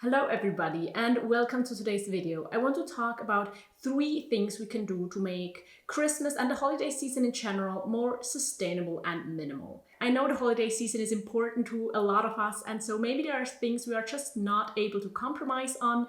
Hello everybody and welcome to today's video. I want to talk about 3 things we can do to make Christmas and the holiday season in general more sustainable and minimal. I know the holiday season is important to a lot of us, and so maybe there are things we are just not able to compromise on,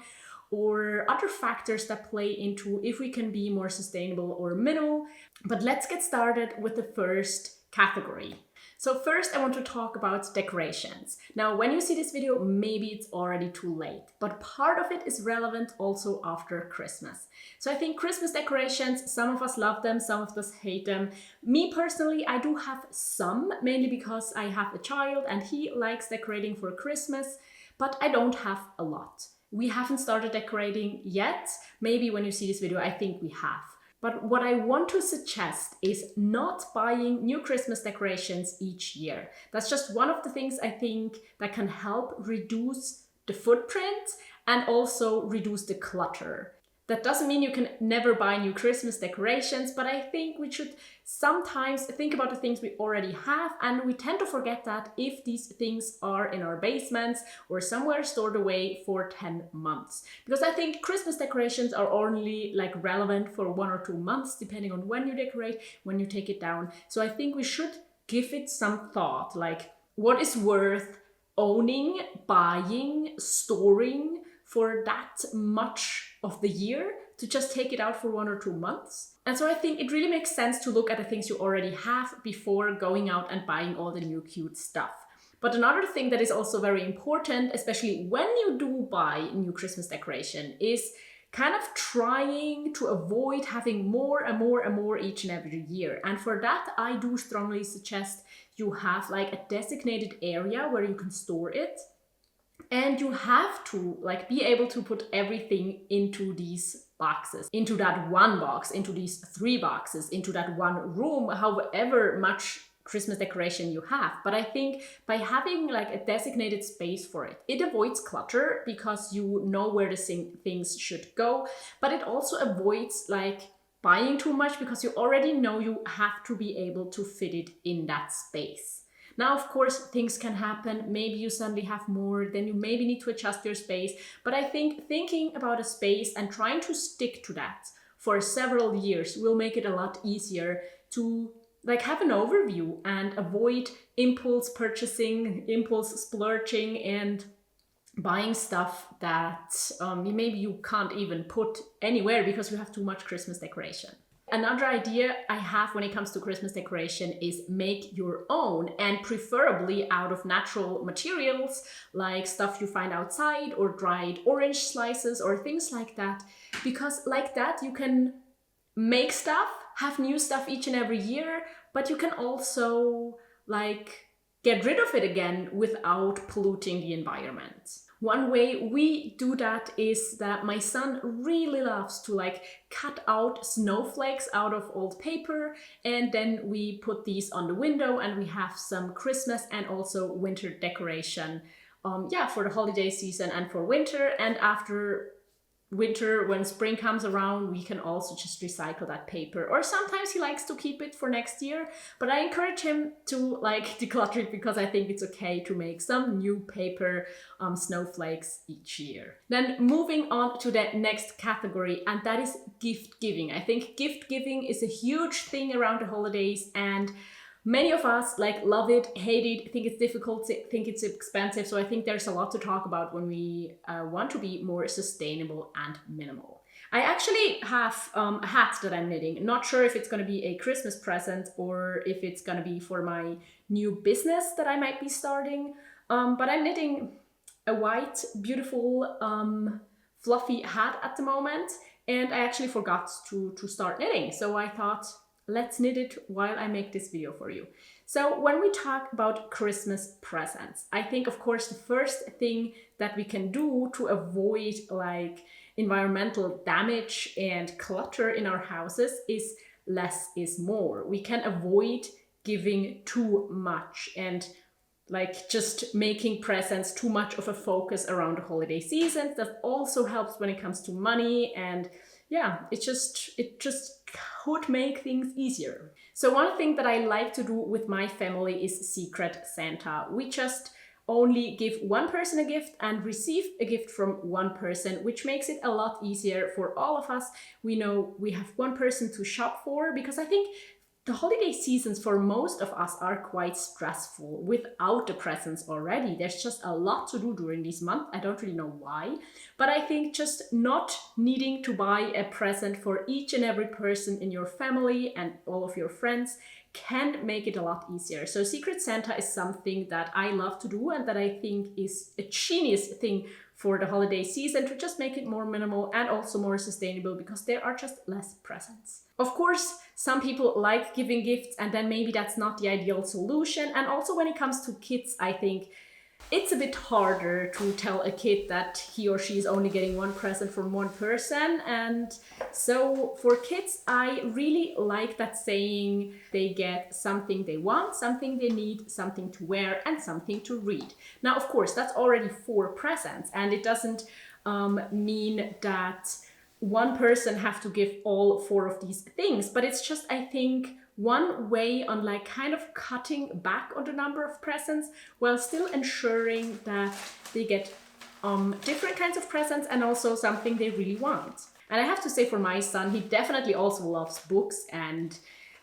or other factors that play into if we can be more sustainable or minimal. But let's get started with the first category. So first I want to talk about decorations. Now when you see this video, maybe it's already too late, but part of it is relevant also after Christmas. So I think Christmas decorations, some of us love them, some of us hate them. Me personally, I do have some, mainly because I have a child and he likes decorating for Christmas, but I don't have a lot. We haven't started decorating yet. Maybe when you see this video, I think we have. But what I want to suggest is not buying new Christmas decorations each year. That's just one of the things I think that can help reduce the footprint and also reduce the clutter. That doesn't mean you can never buy new Christmas decorations, but I think we should sometimes think about the things we already have, and we tend to forget that if these things are in our basements or somewhere stored away for 10 months. Because I think Christmas decorations are only relevant for 1 or 2 months, depending on when you decorate, when you take it down. So I think we should give it some thought, like what is worth owning, buying, storing for that much of the year to just take it out for 1 or 2 months. And so I think it really makes sense to look at the things you already have before going out and buying all the new cute stuff. But another thing that is also very important, especially when you do buy new Christmas decoration, is kind of trying to avoid having more and more and more each and every year. And for that, I do strongly suggest you have a designated area where you can store it. And you have to be able to put everything into these boxes, into that one box, into these 3 boxes, into that one room, however much Christmas decoration you have. But I think by having a designated space for it, it avoids clutter because you know where the things should go, but it also avoids buying too much because you already know you have to be able to fit it in that space. Now, of course, things can happen. Maybe you suddenly have more, then you maybe need to adjust your space. But I think thinking about a space and trying to stick to that for several years will make it a lot easier to have an overview and avoid impulse purchasing, impulse splurging, and buying stuff that maybe you can't even put anywhere because you have too much Christmas decoration. Another idea I have when it comes to Christmas decoration is make your own, and preferably out of natural materials like stuff you find outside or dried orange slices or things like that. Because like that you can make stuff, have new stuff each and every year, but you can also get rid of it again without polluting the environment. One way we do that is that my son really loves to cut out snowflakes out of old paper, and then we put these on the window and we have some Christmas and also winter decoration for the holiday season and for winter. And after winter, when spring comes around, we can also just recycle that paper, or sometimes he likes to keep it for next year, but I encourage him to declutter it because I think it's okay to make some new paper snowflakes each year. Then moving on to the next category, and that is gift giving. I think gift giving is a huge thing around the holidays, and many of us love it, hate it, think it's difficult, think it's expensive. So I think there's a lot to talk about when we want to be more sustainable and minimal. I actually have a hat that I'm knitting. Not sure if it's going to be a Christmas present or if it's going to be for my new business that I might be starting. But I'm knitting a white, beautiful, fluffy hat at the moment. And I actually forgot to start knitting. So I thought, let's knit it while I make this video for you. So when we talk about Christmas presents, I think, of course, the first thing that we can do to avoid environmental damage and clutter in our houses is less is more. We can avoid giving too much and just making presents too much of a focus around the holiday season. That also helps when it comes to money, and it just could make things easier. So one thing that I like to do with my family is Secret Santa. We just only give one person a gift and receive a gift from one person, which makes it a lot easier for all of us. We know we have one person to shop for, because I think the holiday seasons for most of us are quite stressful without the presents already. There's just a lot to do during this month. I don't really know why, but I think just not needing to buy a present for each and every person in your family and all of your friends can make it a lot easier. So Secret Santa is something that I love to do and that I think is a genius thing for the holiday season, to just make it more minimal and also more sustainable, because there are just less presents. Of course, some people like giving gifts, and then maybe that's not the ideal solution. And also when it comes to kids, I think it's a bit harder to tell a kid that he or she is only getting one present from one person. And so for kids, I really like that saying they get something they want, something they need, something to wear, and something to read. Now, of course, that's already 4 presents, and it doesn't mean that one person have to give all 4 of these things, but it's just, I think, one way on like kind of cutting back on the number of presents while still ensuring that they get different kinds of presents and also something they really want. And I have to say, for my son, he definitely also loves books and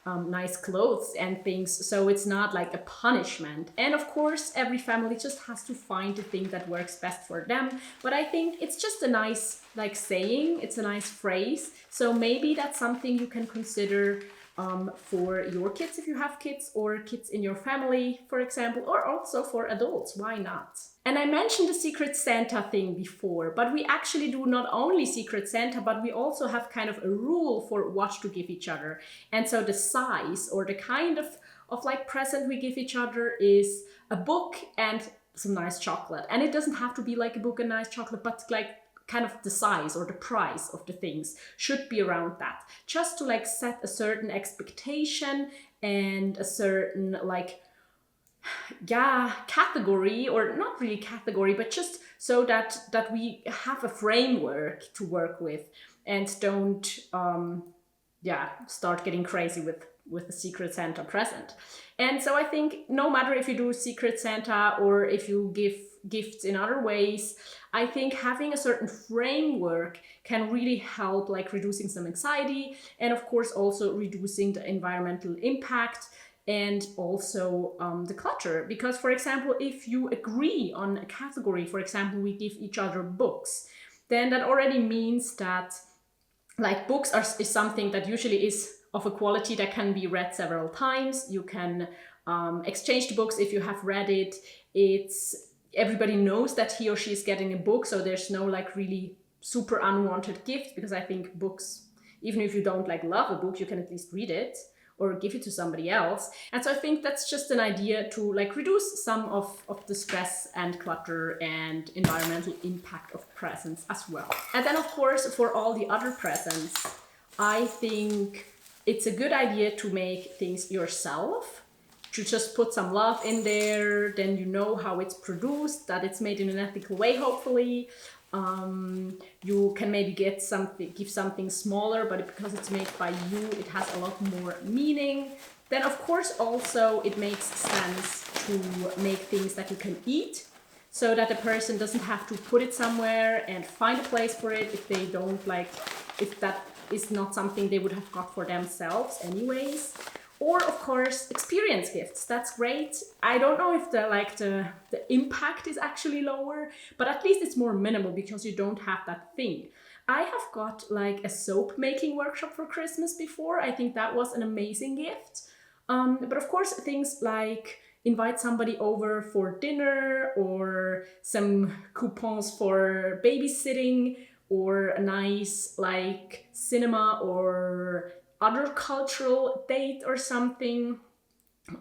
nice clothes and things, so it's not like a punishment. And of course, every family just has to find the thing that works best for them. But I think it's just a nice like saying, it's a nice phrase. So maybe that's something you can consider for your kids if you have kids, or kids in your family, for example, or also for adults. Why not? And I mentioned the Secret Santa thing before, but we actually do not only Secret Santa, but we also have kind of a rule for what to give each other. And so the size or the kind of like present we give each other is a book and some nice chocolate. And it doesn't have to be like a book and nice chocolate, but like kind of the size or the price of the things should be around that, just to like set a certain expectation and a certain like category, or not really category, but just so that we have a framework to work with and don't start getting crazy with the Secret Santa present. And so I think no matter if you do Secret Santa or if you give gifts in other ways, I think having a certain framework can really help like reducing some anxiety, and of course also reducing the environmental impact and also the clutter. Because for example, if you agree on a category, for example, we give each other books, then that already means that like books is something that usually is of a quality that can be read several times. You can exchange the books if you have read it. Everybody knows that he or she is getting a book, so there's no like really super unwanted gift, because I think books, even if you don't like love a book, you can at least read it or give it to somebody else. And so I think that's just an idea to like reduce some of the stress and clutter and environmental impact of presents as well. And then of course, for all the other presents, I think it's a good idea to make things yourself, to just put some love in there. Then you know how it's produced, that it's made in an ethical way, hopefully. You can maybe give something smaller, but because it's made by you, it has a lot more meaning. Then of course also it makes sense to make things that you can eat, so that the person doesn't have to put it somewhere and find a place for it if that is not something they would have got for themselves anyways. Or of course, experience gifts. That's great. I don't know if the impact is actually lower, but at least it's more minimal because you don't have that thing. I have got like a soap making workshop for Christmas before. I think that was an amazing gift. But of course, things like invite somebody over for dinner, or some coupons for babysitting, or a nice like cinema or other cultural date or something,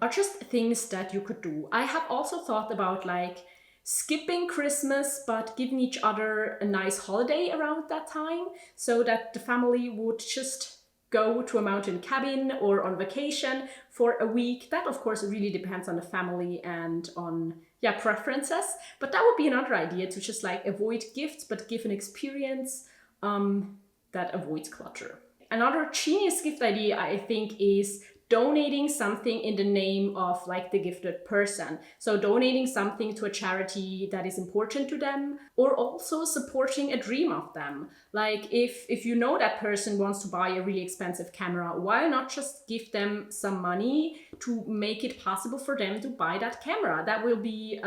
are just things that you could do. I have also thought about like skipping Christmas but giving each other a nice holiday around that time, so that the family would just go to a mountain cabin or on vacation for a week. That of course really depends on the family and on preferences, but that would be another idea, to just like avoid gifts but give an experience that avoids clutter. Another genius gift idea, I think, is donating something in the name of like the gifted person. So donating something to a charity that is important to them, or also supporting a dream of them. Like if you know that person wants to buy a really expensive camera, why not just give them some money to make it possible for them to buy that camera? That will be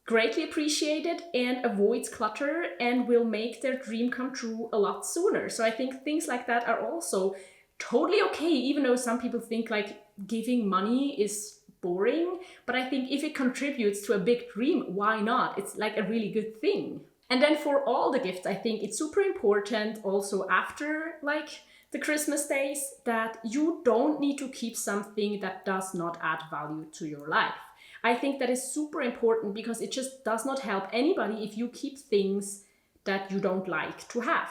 greatly appreciated and avoids clutter and will make their dream come true a lot sooner. So I think things like that are also totally okay, even though some people think like giving money is boring. But I think if it contributes to a big dream, why not? It's like a really good thing. And then for all the gifts, I think it's super important also after like the Christmas days that you don't need to keep something that does not add value to your life. I think that is super important because it just does not help anybody if you keep things that you don't like to have.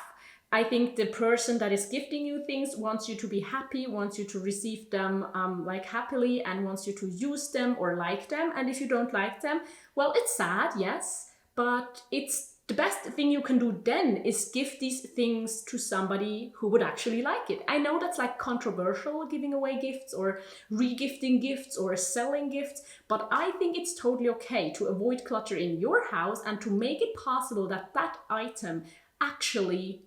I think the person that is gifting you things wants you to be happy, wants you to receive them like happily, and wants you to use them or like them. And if you don't like them, well, it's sad, yes, but it's the best thing you can do then is give these things to somebody who would actually like it. I know that's like controversial, giving away gifts or re-gifting gifts or selling gifts, but I think it's totally okay to avoid clutter in your house and to make it possible that that item actually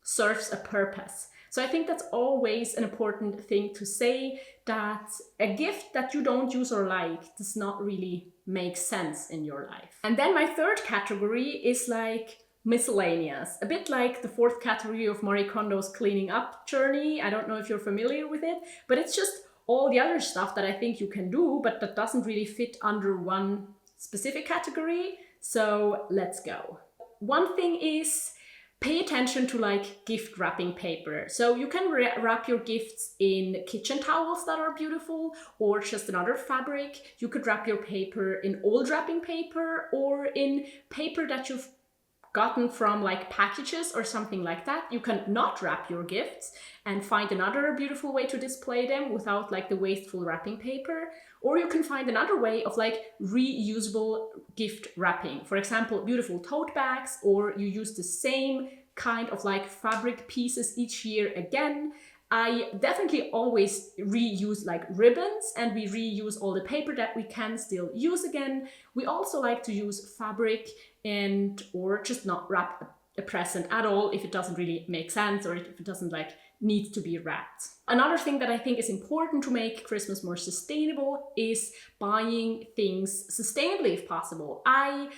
serves a purpose. So I think that's always an important thing to say, that a gift that you don't use or like does not really make sense in your life. And then my third category is like miscellaneous, a bit like the fourth category of Marie Kondo's cleaning up journey. I don't know if you're familiar with it, but it's just all the other stuff that I think you can do, but that doesn't really fit under one specific category. So let's go. One thing is pay attention to like gift wrapping paper. So you can wrap your gifts in kitchen towels that are beautiful, or just another fabric. You could wrap your paper in old wrapping paper or in paper that you've gotten from like packages or something like that. You can not wrap your gifts and find another beautiful way to display them without like the wasteful wrapping paper. Or you can find another way of like reusable gift wrapping. For example, beautiful tote bags, or you use the same kind of like fabric pieces each year again. I definitely always reuse like ribbons, and we reuse all the paper that we can still use again. We also like to use fabric and or just not wrap a present at all if it doesn't really make sense or if it doesn't like need to be wrapped. Another thing that I think is important to make Christmas more sustainable is buying things sustainably if possible. I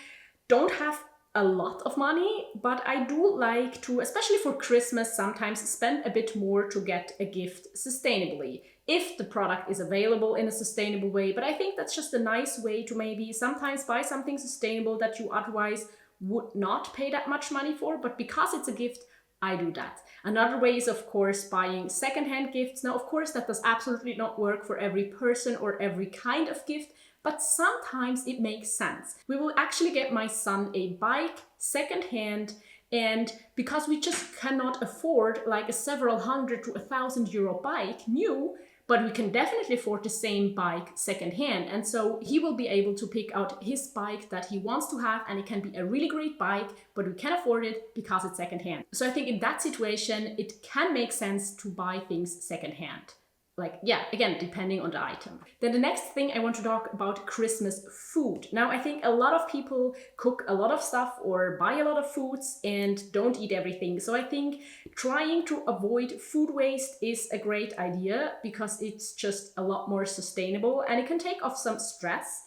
don't have a lot of money, but I do like to, especially for Christmas, sometimes spend a bit more to get a gift sustainably, if the product is available in a sustainable way. But I think that's just a nice way to maybe sometimes buy something sustainable that you otherwise would not pay that much money for, but because it's a gift, I do that. Another way is, of course, buying secondhand gifts. Now, of course, that does absolutely not work for every person or every kind of gift, but sometimes it makes sense. We will actually get my son a bike secondhand, and because we just cannot afford like a several hundred to €1,000 bike new, but we can definitely afford the same bike secondhand. And so he will be able to pick out his bike that he wants to have, and it can be a really great bike, but we can afford it because it's secondhand. So I think in that situation, it can make sense to buy things secondhand. Like, yeah, again, depending on the item. Then the next thing I want to talk about Christmas food. Now, I think a lot of people cook a lot of stuff or buy a lot of foods and don't eat everything. So I think trying to avoid food waste is a great idea because it's just a lot more sustainable, and it can take off some stress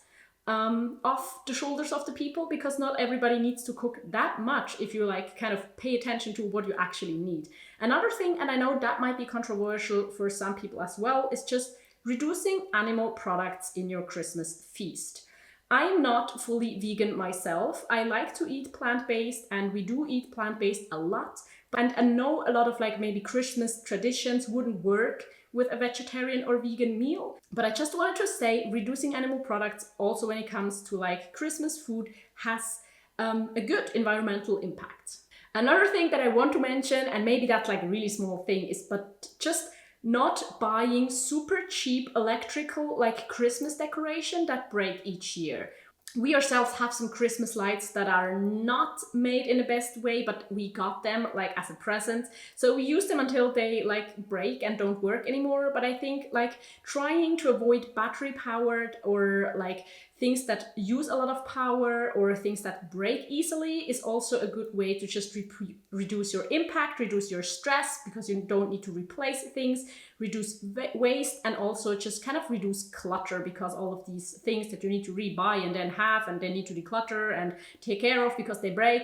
off the shoulders of the people, because not everybody needs to cook that much if you like kind of pay attention to what you actually need. Another thing, and I know that might be controversial for some people as well, is just reducing animal products in your Christmas feast. I'm not fully vegan myself. I like to eat plant-based, and we do eat plant-based a lot. And I know a lot of like maybe Christmas traditions wouldn't work with a vegetarian or vegan meal. But I just wanted to say reducing animal products also when it comes to like Christmas food has a good environmental impact. Another thing that I want to mention, and maybe that's like a really small thing, is but just not buying super cheap electrical like Christmas decoration that break each year. We ourselves have some Christmas lights that are not made in the best way, but we got them like as a present. So we use them until they like break and don't work anymore. But I think like trying to avoid battery powered or like things that use a lot of power or things that break easily is also a good way to just reduce your impact, reduce your stress, because you don't need to replace things, reduce waste, and also just kind of reduce clutter, because all of these things that you need to rebuy and then have and then need to declutter and take care of because they break,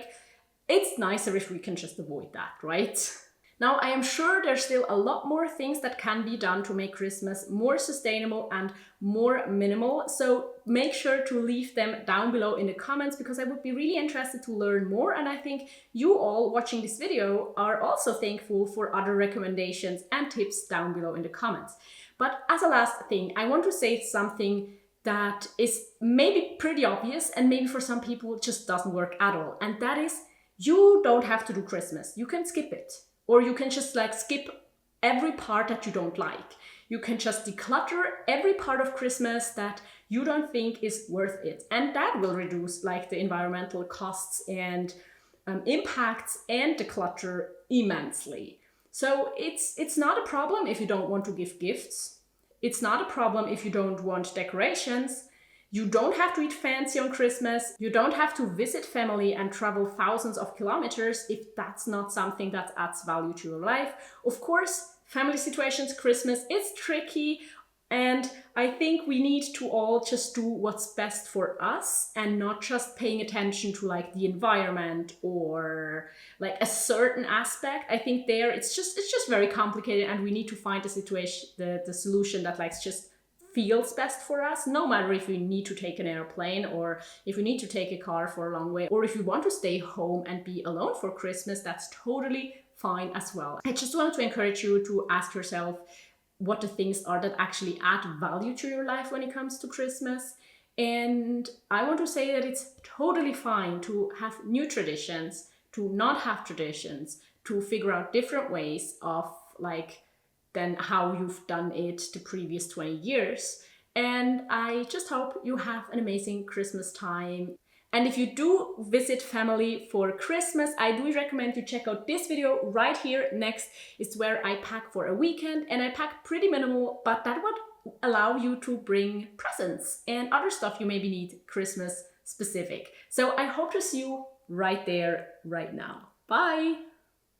it's nicer if we can just avoid that, right? Now, I am sure there's still a lot more things that can be done to make Christmas more sustainable and more minimal. So make sure to leave them down below in the comments, because I would be really interested to learn more. And I think you all watching this video are also thankful for other recommendations and tips down below in the comments. But as a last thing, I want to say something that is maybe pretty obvious and maybe for some people it just doesn't work at all. And that is, you don't have to do Christmas. You can skip it. Or you can just like skip every part that you don't like. You can just declutter every part of Christmas that you don't think is worth it. And that will reduce like the environmental costs and impacts and the clutter immensely. So it's not a problem if you don't want to give gifts. It's not a problem if you don't want decorations. You don't have to eat fancy on Christmas. You don't have to visit family and travel thousands of kilometers if that's not something that adds value to your life. Of course, family situations, Christmas is tricky, and I think we need to all just do what's best for us and not just paying attention to like the environment or like a certain aspect. I think there it's just very complicated, and we need to find the situation, the solution that like just feels best for us, no matter if we need to take an airplane or if we need to take a car for a long way, or if you want to stay home and be alone for Christmas, that's totally fine as well. I just want to encourage you to ask yourself what the things are that actually add value to your life when it comes to Christmas. And I want to say that it's totally fine to have new traditions, to not have traditions, to figure out different ways of like than how you've done it the previous 20 years. And I just hope you have an amazing Christmas time. And if you do visit family for Christmas, I do recommend you check out this video right here next. It's where I pack for a weekend, and I pack pretty minimal, but that would allow you to bring presents and other stuff you maybe need Christmas specific. So I hope to see you right there, right now. Bye!